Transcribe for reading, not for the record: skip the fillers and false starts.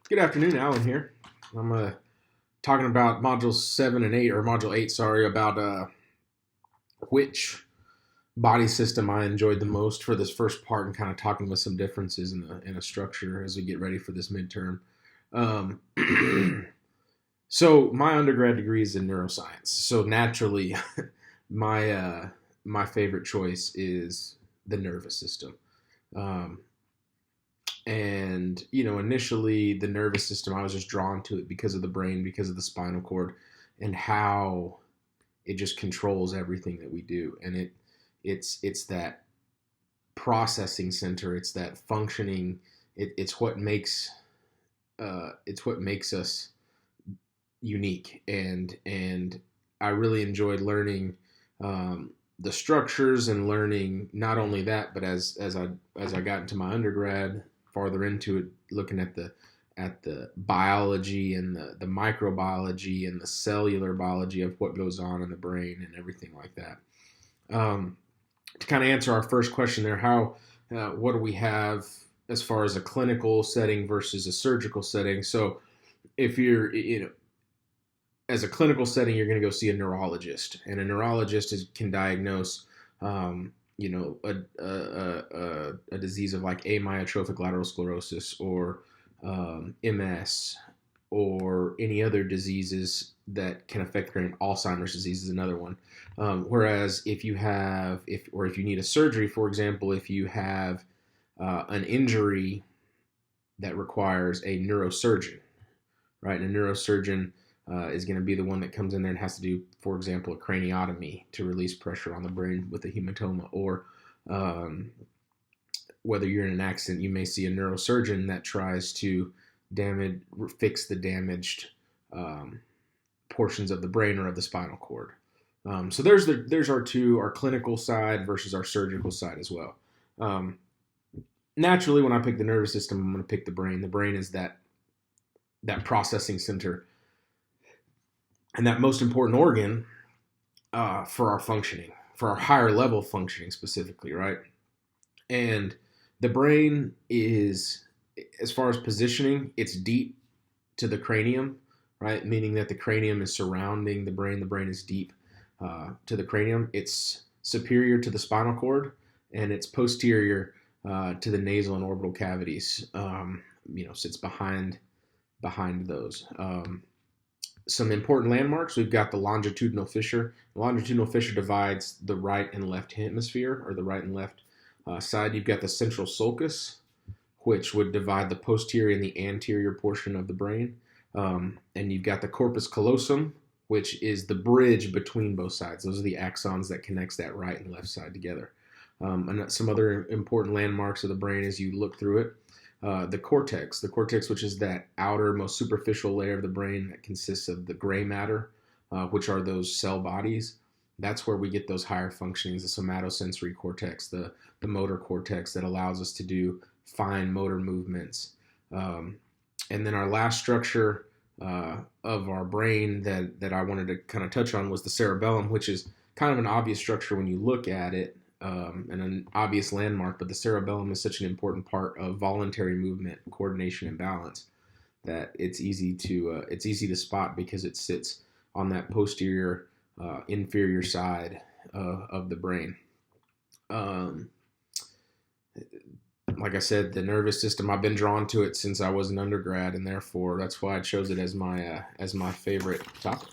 Good afternoon, Alan here. I'm talking about module 7 and 8, or module 8, sorry, about which body system I enjoyed the most for this first part and kind of talking with some differences in a structure as we get ready for this midterm. Um, so, my undergrad degree is in neuroscience. So, naturally, my favorite choice is the nervous system. Um, and initially the nervous system, I was just drawn to it because of the brain, because of the spinal cord, and how it just controls everything that we do. And it's that processing center, it's that functioning. It's what makes us unique. And I really enjoyed learning the structures, and learning not only that, but as I got into my undergrad, farther into it, looking at the biology and the microbiology and the cellular biology of what goes on in the brain and everything like that. To kind of answer our first question there, what do we have as far as a clinical setting versus a surgical setting? So if you're, as a clinical setting, you're going to go see a neurologist, and a neurologist can diagnose, a disease of like amyotrophic lateral sclerosis, or MS, or any other diseases that can affect the brain. Alzheimer's disease is another one. Whereas if you need a surgery, for example, if you have an injury that requires a neurosurgeon, right? And a neurosurgeon is going to be the one that comes in there and has to do, for example, a craniotomy to release pressure on the brain with a hematoma. Or whether you're in an accident, you may see a neurosurgeon that tries to fix the damaged portions of the brain or of the spinal cord. So there's our clinical side versus our surgical side as well. Naturally, when I pick the nervous system, I'm going to pick the brain. The brain is that processing center, and that most important organ for our functioning, for our higher level functioning specifically, right? And the brain is, as far as positioning, it's deep to the cranium, right? Meaning that the cranium is surrounding the brain. The brain is deep to the cranium. It's superior to the spinal cord, and it's posterior to the nasal and orbital cavities. Sits behind those. Some important landmarks: we've got the longitudinal fissure. The longitudinal fissure divides the right and left hemisphere, or the right and left side. You've got the central sulcus, which would divide the posterior and the anterior portion of the brain. And you've got the corpus callosum, which is the bridge between both sides. Those are the axons that connects that right and left side together. And some other important landmarks of the brain as you look through it. The cortex, which is that outer, most superficial layer of the brain that consists of the gray matter, which are those cell bodies. That's where we get those higher functionings, the somatosensory cortex, the motor cortex that allows us to do fine motor movements. And then our last structure of our brain that I wanted to kind of touch on was the cerebellum, which is kind of an obvious structure when you look at it, and an obvious landmark, but the cerebellum is such an important part of voluntary movement, coordination, and balance that it's easy to spot because it sits on that posterior inferior side of the brain. Like I said, the nervous system, I've been drawn to it since I was an undergrad, and therefore that's why I chose it as my favorite topic.